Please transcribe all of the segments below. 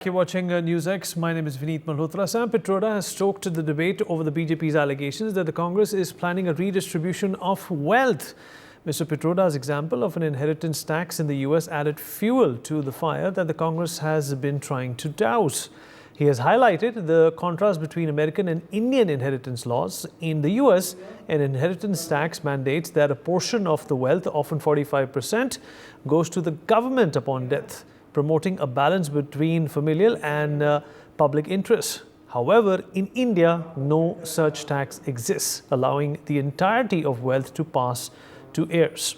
You're watching NewsX. My name is Vineet Malhotra. Sam Pitroda has stoked the debate over the BJP's allegations that the Congress is planning a redistribution of wealth. Mr. Pitroda's example of an inheritance tax in the US added fuel to the fire that the Congress has been trying to douse. He has highlighted the contrast between American and Indian inheritance laws. In the US, an inheritance tax mandates that a portion of the wealth, often 45%, goes to the government upon death, promoting a balance between familial and public interests. However, in India, no such tax exists, allowing the entirety of wealth to pass to heirs.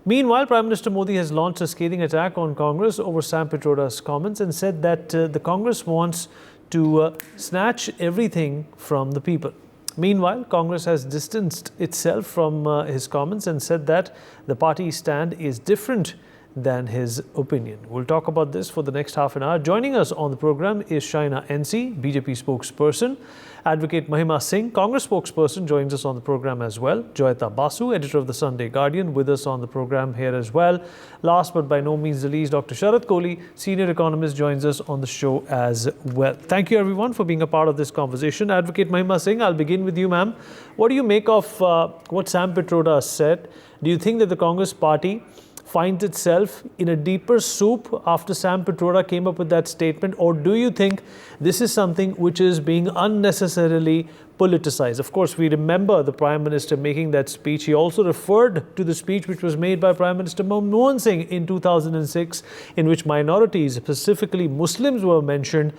Meanwhile, Prime Minister Modi has launched a scathing attack on Congress over Sam Pitroda's comments and said that the Congress wants to snatch everything from the people. Meanwhile, Congress has distanced itself from his comments and said that the party's stand is different than his opinion. We'll talk about this for the next half an hour. Joining us on the program is Shaina NC, BJP spokesperson. Advocate Mahima Singh, Congress spokesperson, joins us on the program as well. Joyita Basu, editor of the Sunday Guardian, with us on the program here as well. Last but by no means the least, Dr. Sharat Kohli, senior economist, joins us on the show as well. Thank you everyone for being a part of this conversation. Advocate Mahima Singh, I'll begin with you, ma'am. What do you make of what Sam Pitroda said? Do you think that the Congress party finds itself in a deeper soup after Sam Pitroda came up with that statement, or do you think this is something which is being unnecessarily politicized? Of course, we remember the Prime Minister making that speech. He also referred to the speech which was made by Prime Minister Manmohan Singh in 2006, in which minorities, specifically Muslims, were mentioned,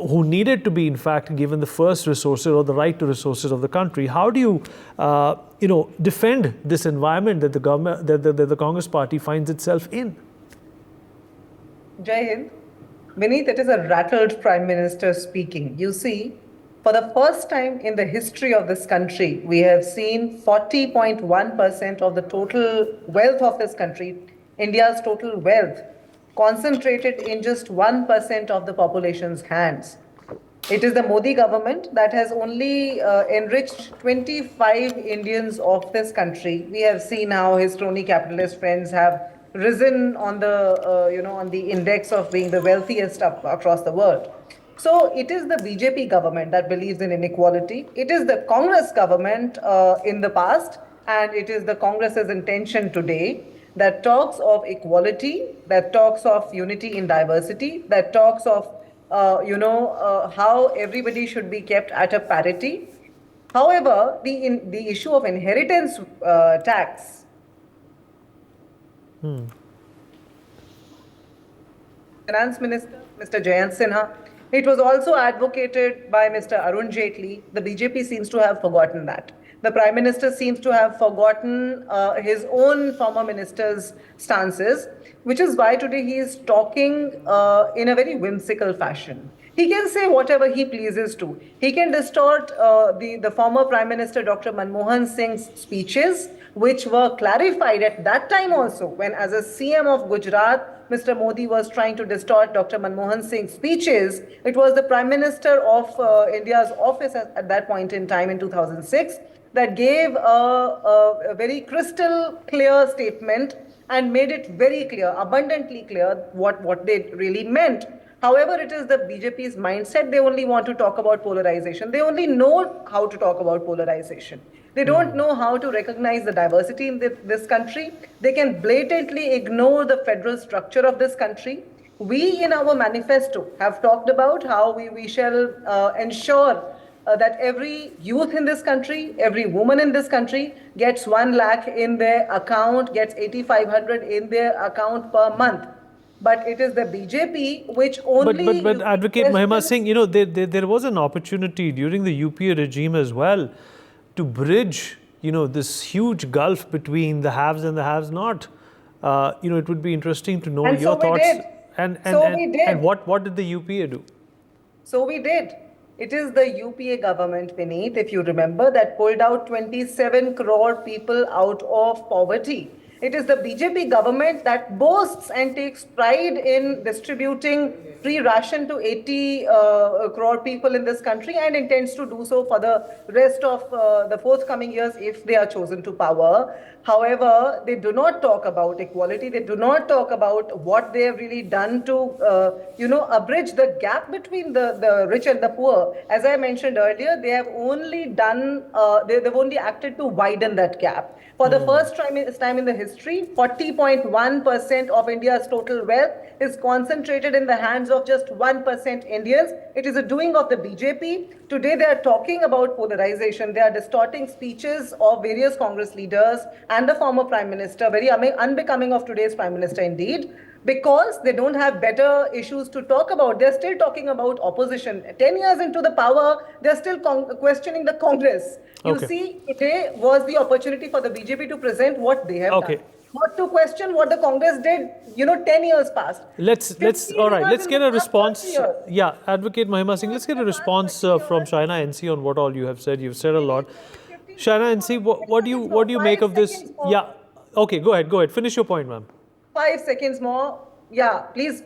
who needed to be, in fact, given the first resources or the right to resources of the country. How do you, defend this environment that the government, that the Congress party finds itself in? Jai Hind. Vineet, it is a rattled Prime Minister speaking. You see, for the first time in the history of this country, we have seen 40.1% of the total wealth of this country, India's total wealth, concentrated in just 1% of the population's hands. It is the Modi government that has only enriched 25 Indians of this country. We have seen how his crony capitalist friends have risen on the, on the index of being the wealthiest across the world. So it is the BJP government that believes in inequality. It is the Congress government in the past, and it is the Congress's intention today that talks of equality, that talks of unity in diversity, that talks of, how everybody should be kept at a parity. However, the issue of inheritance tax, Finance Minister, Mr. Jayant Sinha, it was also advocated by Mr. Arun Jaitley. The BJP seems to have forgotten that. The Prime Minister seems to have forgotten his own former minister's stances, which is why today he is talking in a very whimsical fashion. He can say whatever he pleases to. He can distort the former Prime Minister Dr. Manmohan Singh's speeches, which were clarified at that time also, when as a CM of Gujarat, Mr. Modi was trying to distort Dr. Manmohan Singh's speeches. It was the Prime Minister of India's office at that point in time in 2006 that gave a very crystal clear statement and made it very clear, abundantly clear, what they really meant. However, it is the BJP's mindset. They only want to talk about polarization. They only know how to talk about polarization. They don't know how to recognize the diversity in this country. They can blatantly ignore the federal structure of this country. We, in our manifesto, have talked about how we shall ensure that every youth in this country, every woman in this country gets 1 lakh in their account, gets 8,500 in their account per month. But it is the BJP which only... But Advocate Mahima Singh, there was an opportunity during the UPA regime as well to bridge, this huge gulf between the haves and the haves not. It would be interesting to know and your so thoughts. We did. And what did the UPA do? So we did. It is the UPA government, Vineet, if you remember, that pulled out 27 crore people out of poverty. It is the BJP government that boasts and takes pride in distributing free ration to 80 crore people in this country and intends to do so for the rest of the forthcoming years if they are chosen to power. However, they do not talk about equality. They do not talk about what they have really done to, abridge the gap between the rich and the poor. As I mentioned earlier, they have only done, they've only acted to widen that gap. For the first time in the history, 40.1% of India's total wealth is concentrated in the hands of just 1% Indians. It is a doing of the BJP. Today, they are talking about polarization. They are distorting speeches of various Congress leaders and the former Prime Minister, very unbecoming of today's Prime Minister indeed, because they don't have better issues to talk about. They're still talking about opposition. 10 years into the power, they're still questioning the Congress. You see, today was the opportunity for the BJP to present what they have done. Not to question what the Congress did, 10 years past. Let's get a response. Yeah, Advocate Mahima Singh, let's get a response from Shaina NC on what all you have said. You've said a lot. Shaina NC, what do you make of this? Yeah, okay, go ahead. Finish your point, ma'am. 5 seconds more. Yeah, please.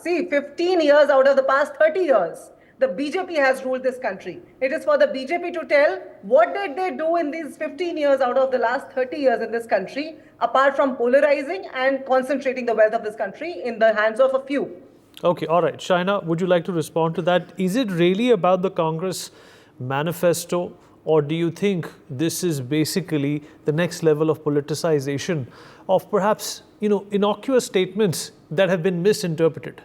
See, 15 years out of the past 30 years, the BJP has ruled this country. It is for the BJP to tell what did they do in these 15 years out of the last 30 years in this country, apart from polarizing and concentrating the wealth of this country in the hands of a few. Okay, all right. Shaina, would you like to respond to that? Is it really about the Congress manifesto, or do you think this is basically the next level of politicization of perhaps, innocuous statements that have been misinterpreted?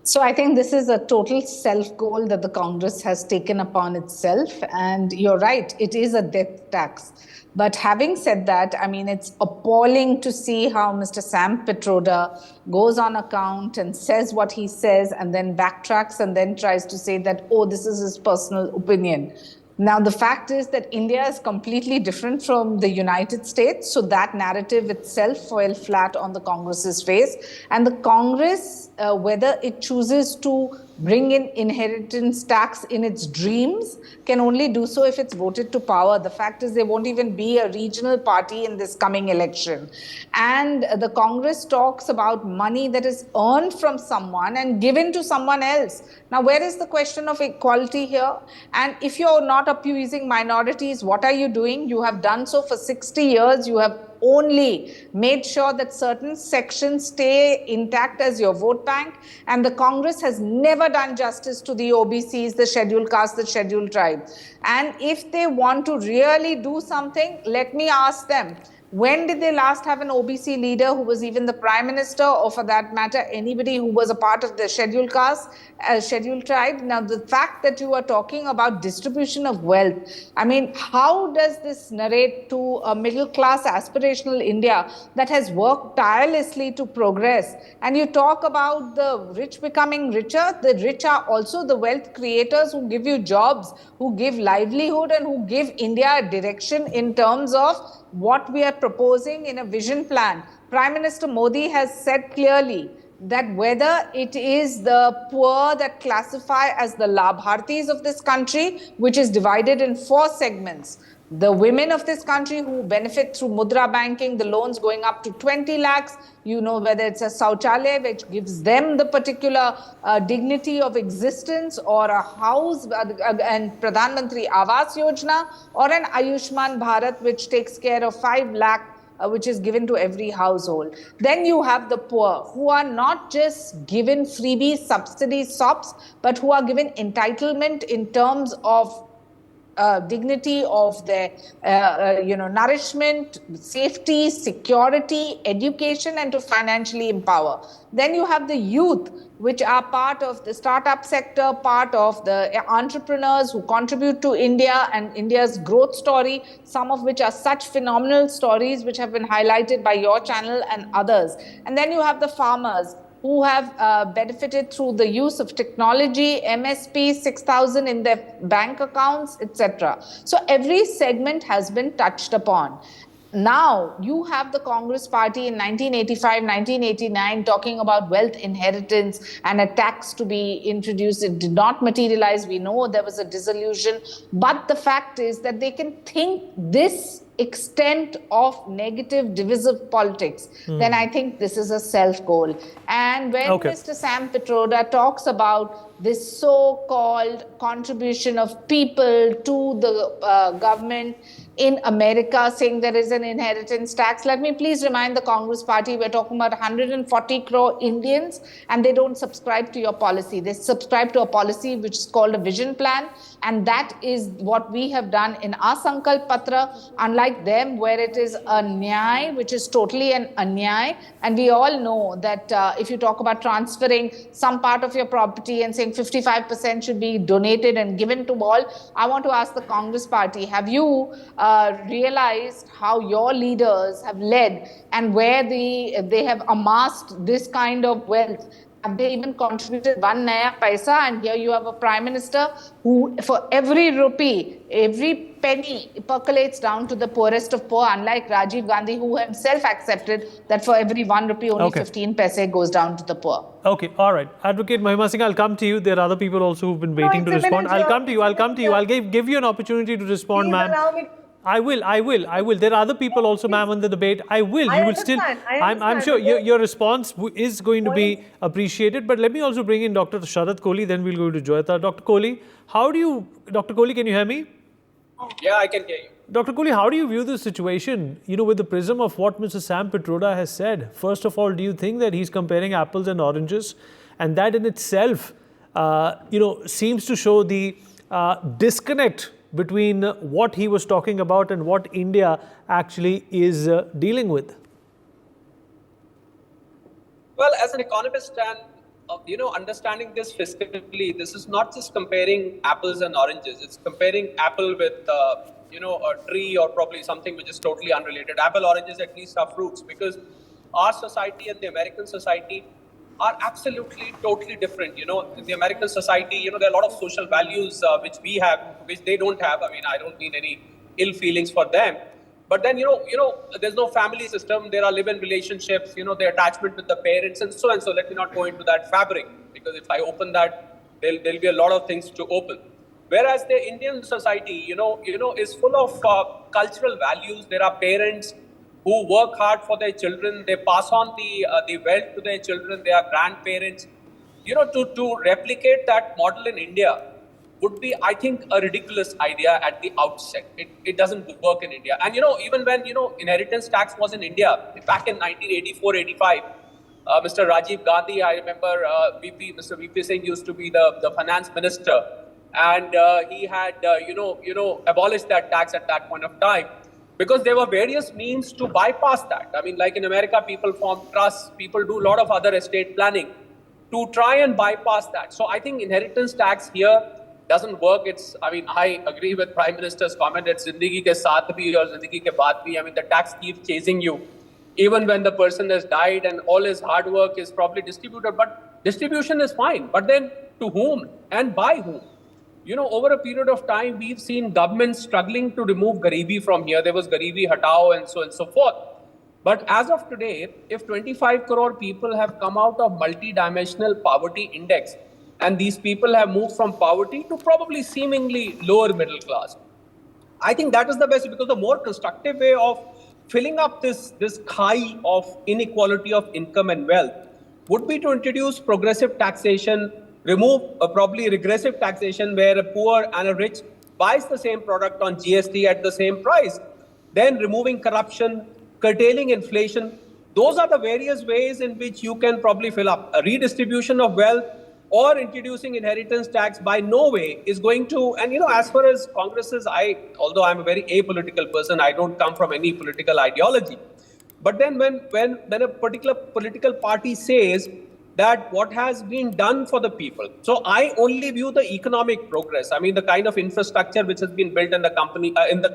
So I think this is a total self-goal that the Congress has taken upon itself. And you're right, it is a death tax. But having said that, I mean, it's appalling to see how Mr. Sam Pitroda goes on account and says what he says and then backtracks and then tries to say that, oh, this is his personal opinion. Now, the fact is that India is completely different from the United States. So that narrative itself fell flat on the Congress's face. And the Congress, whether it chooses to bring in inheritance tax in its dreams, can only do so if it's voted to power. The fact is there won't even be a regional party in this coming election. And the Congress talks about money that is earned from someone and given to someone else. Now, where is the question of equality here? And if you're not appeasing minorities, what are you doing? You have done so for 60 years. You have only made sure that certain sections stay intact as your vote bank. And the Congress has never done justice to the OBCs, the scheduled caste, the scheduled tribe. And if they want to really do something, let me ask them, when did they last have an OBC leader who was even the Prime Minister, or for that matter, anybody who was a part of the scheduled caste, scheduled tribe? Now, the fact that you are talking about distribution of wealth, I mean, how does this narrate to a middle class aspirational India that has worked tirelessly to progress? And you talk about the rich becoming richer. The rich are also the wealth creators who give you jobs, who give livelihood, and who give India a direction in terms of what we are proposing in a vision plan. Prime Minister Modi has said clearly that whether it is the poor that classify as the Labhartis of this country, which is divided in 4 segments, the women of this country who benefit through Mudra banking, the loans going up to 20 lakhs, whether it's a Sauchalaya, which gives them the particular dignity of existence, or a house and Pradhan Mantri Awas Yojana, or an Ayushman Bharat, which takes care of 5 lakh, which is given to every household. Then you have the poor, who are not just given freebies, subsidies, SOPs, but who are given entitlement in terms of dignity of their, nourishment, safety, security, education, and to financially empower. Then you have the youth, which are part of the startup sector, part of the entrepreneurs who contribute to India and India's growth story, some of which are such phenomenal stories which have been highlighted by your channel and others. And then you have the farmers, who have benefited through the use of technology, MSP, 6,000 in their bank accounts, etc. So every segment has been touched upon. Now, you have the Congress party in 1985, 1989 talking about wealth inheritance and a tax to be introduced. It did not materialize. We know there was a dissolution. But the fact is that they can think this extent of negative divisive politics, then I think this is a self-goal. And when Mr. Sam Pitroda talks about this so-called contribution of people to the government in America, saying there is an inheritance tax, let me please remind the Congress party, we're talking about 140 crore Indians, and they don't subscribe to your policy. They subscribe to a policy which is called a vision plan, and that is what we have done in our Sankalp Patra, unlike them, where it is a nyay, which is totally an anyay. And we all know that if you talk about transferring some part of your property and saying 55% should be donated and given to all, I want to ask the Congress party, have you realized how your leaders have led and where they have amassed this kind of wealth? Have they even contributed one naya paisa? And here you have a prime minister who, for every rupee, every penny percolates down to the poorest of poor, unlike Rajiv Gandhi, who himself accepted that for every 1 rupee, only 15 paise goes down to the poor. Okay, all right. Advocate Mahima Singh, I'll come to you. There are other people also who've been waiting to respond. I'll come to you. I'll give you an opportunity to respond, ma'am. I will. There are other people also, ma'am, on the debate. I will. You will still. I'm sure your response is going to be appreciated. But let me also bring in Dr. Sharad Kohli. Then we'll go to Joyita. Dr. Kohli, Dr. Kohli, can you hear me? Yeah, I can hear you. Dr. Kohli, how do you view the situation, with the prism of what Mr. Sam Pitroda has said? First of all, do you think that he's comparing apples and oranges? And that in itself, seems to show the disconnect between what he was talking about and what India actually is dealing with? Well, as an economist and, understanding this fiscally, this is not just comparing apples and oranges. It's comparing apple with, a tree or probably something which is totally unrelated. Apple, oranges at least are fruits, because our society and the American society are absolutely, totally different. In the American society, there are a lot of social values which we have, which they don't have. I mean, I don't mean any ill feelings for them. But then, there's no family system. There are live-in relationships, the attachment with the parents and so. Let me not go into that fabric, because if I open that, there'll be a lot of things to open. Whereas the Indian society, is full of cultural values. There are parents who work hard for their children. They pass on the wealth to their children. They are grandparents. To replicate that model in India would be, I think, a ridiculous idea at the outset. It doesn't work in India. And, even when, inheritance tax was in India, back in 1984-85, Mr. Rajiv Gandhi, I remember Mr. VP Singh used to be the finance minister. And he had, abolished that tax at that point of time, because there were various means to bypass that. I mean, like in America, people form trusts, people do a lot of other estate planning to try and bypass that. So I think inheritance tax here doesn't work. I agree with Prime Minister's comment, it's zindagi ke saath bhi aur zindagi ke baad bhi. I mean, the tax keeps chasing you, even when the person has died and all his hard work is probably distributed. But distribution is fine. But then to whom and by whom? Over a period of time, we've seen governments struggling to remove Garibi from here. There was Garibi Hatao and so forth. But as of today, if 25 crore people have come out of multi-dimensional poverty index, and these people have moved from poverty to probably seemingly lower middle class, I think that is the best, because the more constructive way of filling up this khai of inequality of income and wealth would be to introduce progressive taxation, remove probably regressive taxation, where a poor and a rich buys the same product on GST at the same price, then removing corruption, curtailing inflation. Those are the various ways in which you can probably fill up. A redistribution of wealth or introducing inheritance tax by no way is going to, and as far as Congress is, although I'm a very apolitical person, I don't come from any political ideology. But then when a particular political party says that what has been done for the people. So I only view the economic progress. I mean, the kind of infrastructure which has been built in the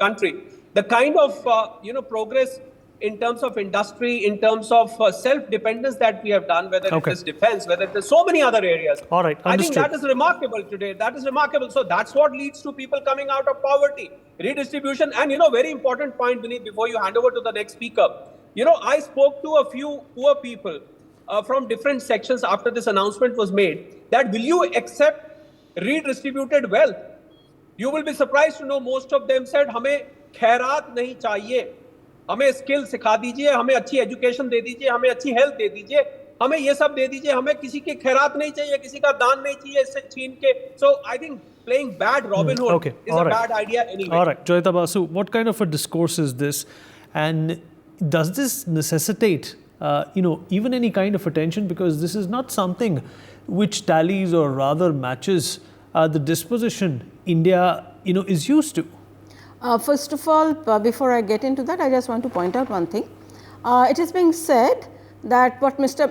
country, the kind of progress in terms of industry, in terms of self-dependence that we have done, whether it is defense, whether it is so many other areas. All right, understood. I think that is remarkable today. That is remarkable. So that's what leads to people coming out of poverty, redistribution. And, very important point, Vineet, before you hand over to the next speaker. I spoke to a few poor people from different sections after this announcement was made, that will you accept redistributed wealth? You will be surprised to know most of them said, hame खैरात नहीं चाहिए, हमें skill सिखा दीजिए, हमें अच्छी education दे दीजिए, हमें अच्छी हेल्थ दे दीजिए, हमें ये सब दे दीजिए, हमें किसी की खैरात नहीं चाहिए, किसी का दान नहीं चाहिए इससे छीन के. So I think playing bad Robin Hood Okay, is all a right. bad idea anyway. All right, Joyita Basu, what kind of a discourse is this, and does this necessitate, even any kind of attention, because this is not something which tallies or rather matches the disposition India, is used to. First of all, before I get into that, I just want to point out one thing. It is being said that what Mr.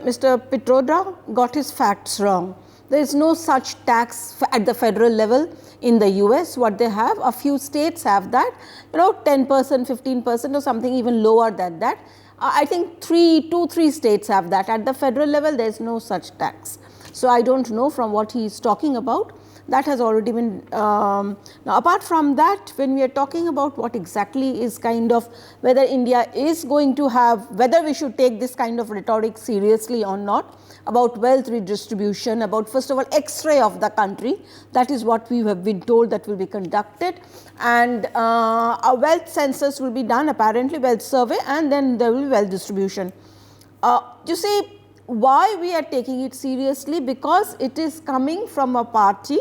Pitroda got his facts wrong. There is no such tax at the federal level in the US. What they have, a few states have that, 10%, 15% or something even lower than that. I think 2-3 states have that. At the federal level, there is no such tax. So I don't know from what he is talking about. That has already been, now apart from that, when we are talking about what exactly is kind of, whether India is going to have, whether we should take this kind of rhetoric seriously or not, about wealth redistribution, about first of all X-ray of the country, that is what we have been told that will be conducted, and a wealth census will be done, apparently wealth survey, and then there will be wealth distribution. You see, why we are taking it seriously? Because it is coming from a party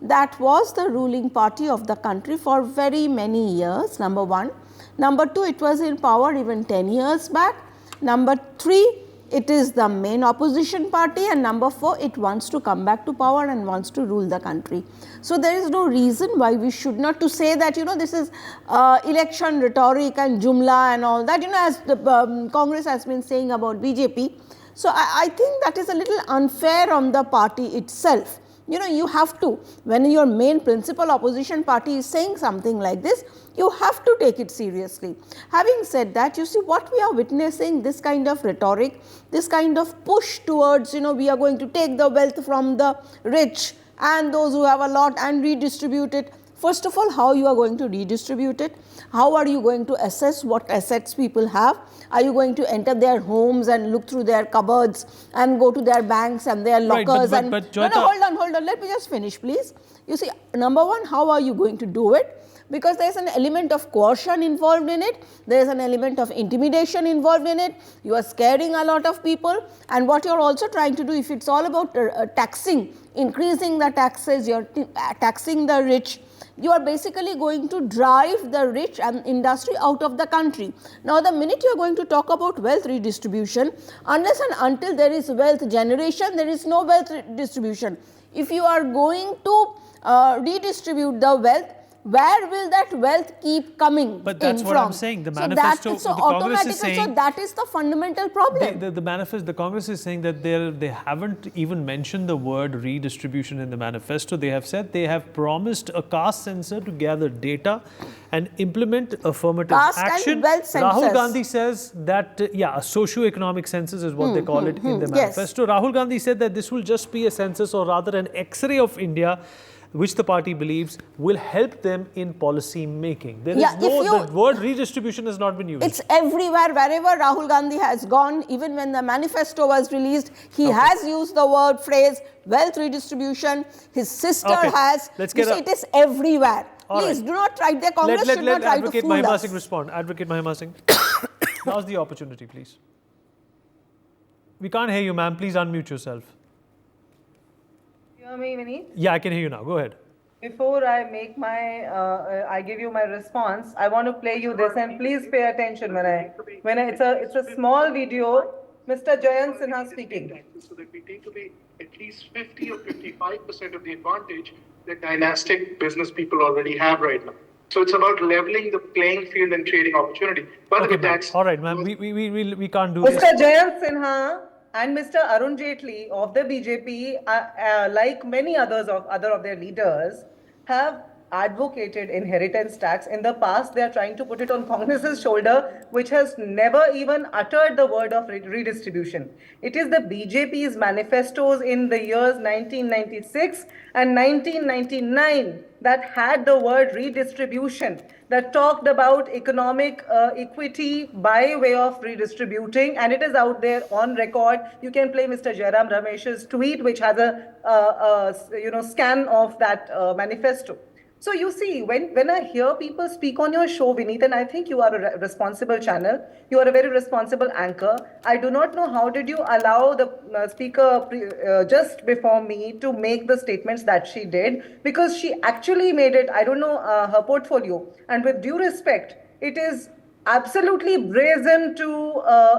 that was the ruling party of the country for very many years, number one. Number two, it was in power even 10 years back. Number three, it is the main opposition party, and number four, it wants to come back to power and wants to rule the country. So there is no reason why we should not to say that, this is election rhetoric and jumla and all that, as the Congress has been saying about BJP. So I think that is a little unfair on the party itself. You have to, when your main principal opposition party is saying something like this, you have to take it seriously. Having said that, you see what we are witnessing, this kind of rhetoric, this kind of push towards, we are going to take the wealth from the rich and those who have a lot and redistribute it. First of all, how you are going to redistribute it? How are you going to assess what assets people have? Are you going to enter their homes and look through their cupboards and go to their banks and their lockers? Right, but no, hold on, let me just finish, please. You see, number one, how are you going to do it? Because there is an element of coercion involved in it, there is an element of intimidation involved in it, you are scaring a lot of people, and what you are also trying to do, if it is all about taxing, increasing the taxes, you are taxing the rich, you are basically going to drive the rich and industry out of the country. Now, the minute you are going to talk about wealth redistribution, unless and until there is wealth generation, there is no wealth distribution. If you are going to redistribute the wealth, where will that wealth keep coming But that's in what from? I'm saying. The manifesto, so the Congress is automatically, saying, so that is the fundamental problem. the manifesto, the Congress is saying that they haven't even mentioned the word redistribution in the manifesto. They have said they have promised a caste censor to gather data and implement affirmative Caste action. and wealth census. Rahul Gandhi says that, a socio-economic census is what they call it in the manifesto. Yes. Rahul Gandhi said that this will just be a census, or rather an X-ray of India, which the party believes will help them in policy making. There is the word redistribution has not been used. It's everywhere, wherever Rahul Gandhi has gone, even when the manifesto was released, he has used the word, phrase, wealth redistribution. His sister has. Let's get it is everywhere. All Please right. do not try, the Congress should not try to Advocate fool Mahima us. Singh respond. Advocate Mahima Singh. Now's the opportunity, please. We can't hear you, ma'am. Please unmute yourself. You hear me, Vineet? Yeah, I can hear you now. Go ahead. Before I make my, I give you my response, I want to play you this, and please pay attention it's a small video. Mr. Jayant Sinha speaking. So that we take away at least 50 or 55% of the advantage that dynastic business people already have right now. So it's about leveling the playing field and creating opportunity. But Okay, that's all right, ma'am. We can't do Mr. this. Jayant Sinha and Mr. Arun Jaitley of the BJP, like many other of their leaders, have advocated inheritance tax. In the past, they are trying to put it on Congress's shoulder, which has never even uttered the word of redistribution. It is the BJP's manifestos in the years 1996 and 1999 that had the word redistribution, that talked about economic equity by way of redistributing, and it is out there on record. You can play Mr. Jairam Ramesh's tweet, which has a scan of that manifesto. So you see, when I hear people speak on your show, Vineet, and I think you are a responsible channel, you are a very responsible anchor. I do not know how did you allow the speaker just before me to make the statements that she did, because she actually made it, I don't know, her portfolio. And with due respect, it is absolutely brazen to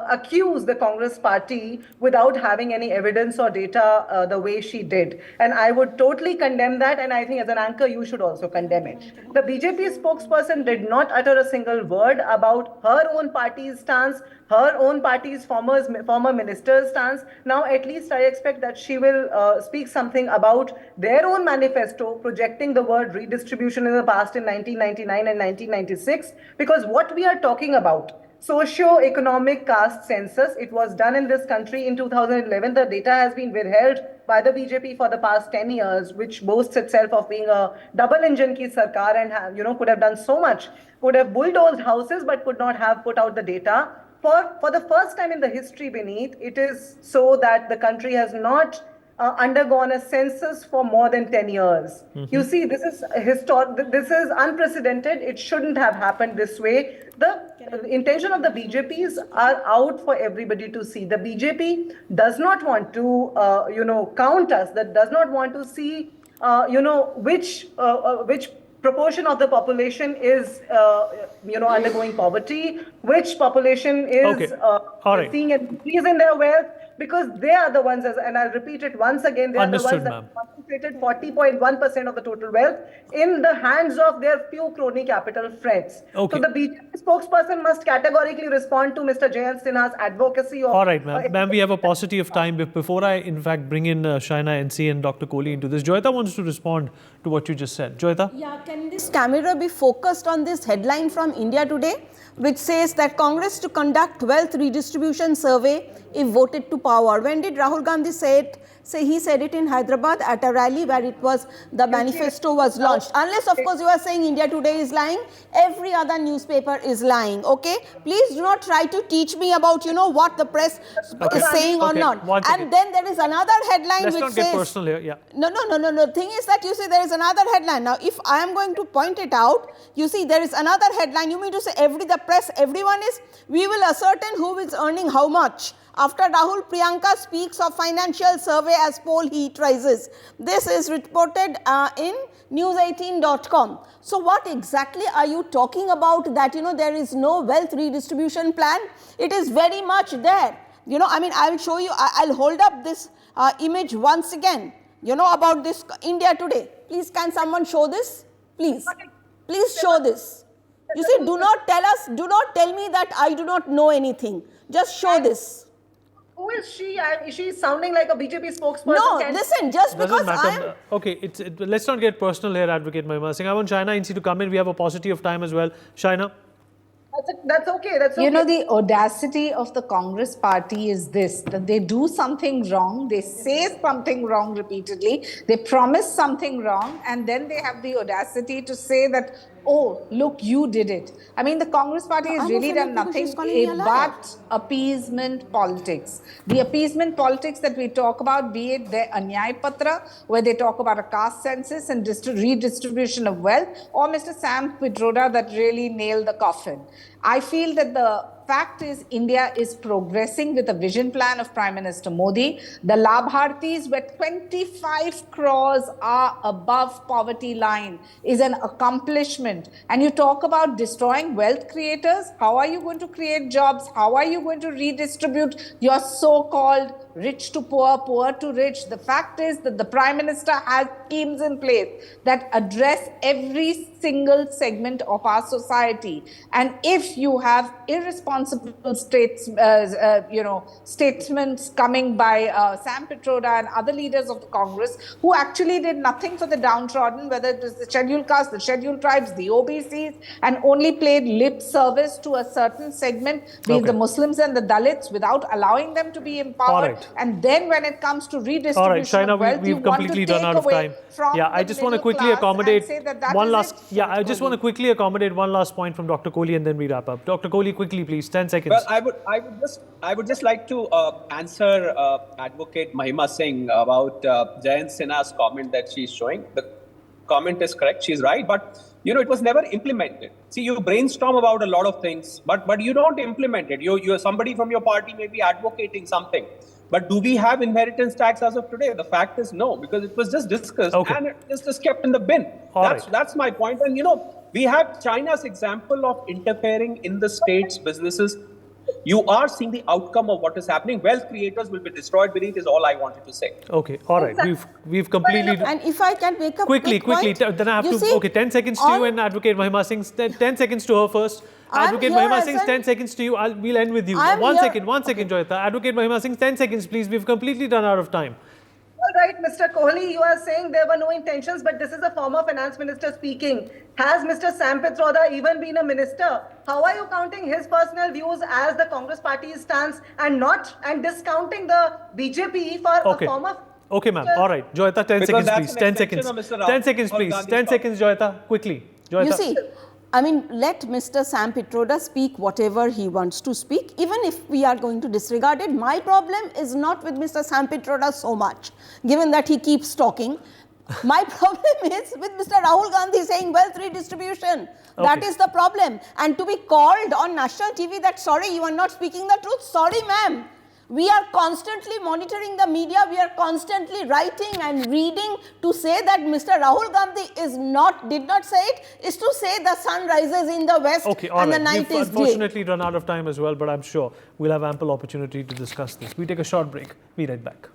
accuse the Congress party without having any evidence or data the way she did. And I would totally condemn that. And I think as an anchor, you should also condemn it. The BJP spokesperson did not utter a single word about her own party's stance, her own party's former minister's stance. Now, at least I expect that she will speak something about their own manifesto, projecting the word redistribution in the past in 1999 and 1996, because what we are talking about, socio-economic caste census, it was done in this country in 2011. The data has been withheld by the BJP for the past 10 years, which boasts itself of being a double engine ki sarkar and could have done so much, could have bulldozed houses, but could not have put out the data. For the first time in the history, Beneath, it is so that the country has not undergone a census for more than 10 years. You see, this is historic. This is unprecedented. It shouldn't have happened this way. The intention of the BJPs are out for everybody to see. The BJP does not want to, count us. That does not want to see, which proportion of the population is, undergoing poverty, which population is seeing an increase in their wealth, because they are the ones, and I'll repeat it once again, they are the ones that concentrated 40.1% of the total wealth in the hands of their few crony capital friends. So the BJP spokesperson must categorically respond to Mr. Jayant Sinha's advocacy of... All right, ma'am, we have a paucity of time. Before I, in fact, bring in Shaina NC and Dr. Kohli into this, Joyita wants to respond to what you just said. Joyita? Yeah, can this camera be focused on this headline from India Today, which says that Congress to conduct wealth redistribution survey if voted to power? When did Rahul Gandhi say it? He said it in Hyderabad at a rally where it was, the manifesto was launched. Unless, of course, you are saying India Today is lying, every other newspaper is lying, okay? Please do not try to teach me about, what the press is saying or not. And then there is another headline which says... Let's not get personal here, yeah. No. Thing is that, you see, there is another headline. Now, if I am going to point it out, you see, there is another headline. You mean to say the press, everyone is, we will ascertain who is earning how much. After Rahul, Priyanka speaks of financial survey as poll heat rises. This is reported in news18.com. So what exactly are you talking about that, there is no wealth redistribution plan? It is very much there. I will show you, I'll hold up this image once again, about this India Today. Please, can someone show this? Please show this. You see, do not tell me that I do not know anything. Just show this. Who is she? Is she sounding like a BJP spokesperson? No, listen, just because I am... Okay, let's not get personal here, Advocate Mahima Singh. I want Shaina NC to come in. We have a paucity of time as well. Shaina? That's okay. That's okay. The audacity of the Congress party is this, that they do something wrong, they say something wrong repeatedly, they promise something wrong, and then they have the audacity to say that, oh, look, you did it. The Congress party has really done nothing but appeasement politics. The appeasement politics that we talk about, be it the Anyay Patra, where they talk about a caste census and redistribution of wealth, or Mr. Sam Pitroda that really nailed the coffin. I feel that the fact is India is progressing with a vision plan of Prime Minister Modi. The Labhartis, where 25 crores are above poverty line, is an accomplishment. And you talk about destroying wealth creators. How are you going to create jobs? How are you going to redistribute your so-called rich to poor, poor to rich? The fact is that the Prime Minister has schemes in place that address every single segment of our society. And if you have irresponsible statements coming by Sam Pitroda and other leaders of the Congress who actually did nothing for the downtrodden, whether it was the scheduled castes, the scheduled tribes, the OBCs, and only played lip service to a certain segment, be it the Muslims and the Dalits, without allowing them to be empowered. And then when it comes to redistribution of wealth, we've completely run out of time. Yeah, I just want to quickly accommodate one last... Yeah, I just want to quickly accommodate one last point from Dr. Kohli and then we wrap up. Dr. Kohli, quickly, please, 10 seconds. Well, I would just like to answer Advocate Mahima Singh about Jayant Sinha's comment that she's showing. The comment is correct. She's right. But, it was never implemented. See, you brainstorm about a lot of things, but you don't implement it. You're somebody from your party may be advocating something. But do we have inheritance tax as of today? The fact is no, because it was just discussed and it was just kept in the bin. That's my point. And, we have China's example of interfering in the state's businesses. You are seeing the outcome of what is happening. Wealth creators will be destroyed beneath is all I wanted to say. Okay, all right. We've completely... And if I can make a quickly, point, then I have to... Okay, 10 seconds to you and Advocate Mahima Singh. 10 seconds to her first. Advocate Mahima Singh, 10 seconds to you. We'll end with you. One second, Joyita. Advocate Mahima Singh, 10 seconds, please. We've completely run out of time. All right, Mr. Kohli, you are saying there were no intentions, but this is a former finance minister speaking. Has Mr. Sam Pitroda even been a minister? How are you counting his personal views as the Congress party's stance and discounting the BJP for a former... Okay, ma'am. All right. Joyita, 10 seconds, please. 10 seconds. 10 seconds, please. 10 seconds, Joyita. Quickly. Joyita. You see, let Mr. Sam Pitroda speak whatever he wants to speak, even if we are going to disregard it. My problem is not with Mr. Sam Pitroda so much, given that he keeps talking. My problem is with Mr. Rahul Gandhi saying wealth redistribution. That is the problem. And to be called on national TV that, sorry, you are not speaking the truth. Sorry, ma'am. We are constantly monitoring the media. We are constantly writing and reading to say that Mr. Rahul Gandhi did not say it, is to say the sun rises in the west and the night is day. Unfortunately run out of time as well, but I'm sure we'll have ample opportunity to discuss this. We take a short break. Be right back.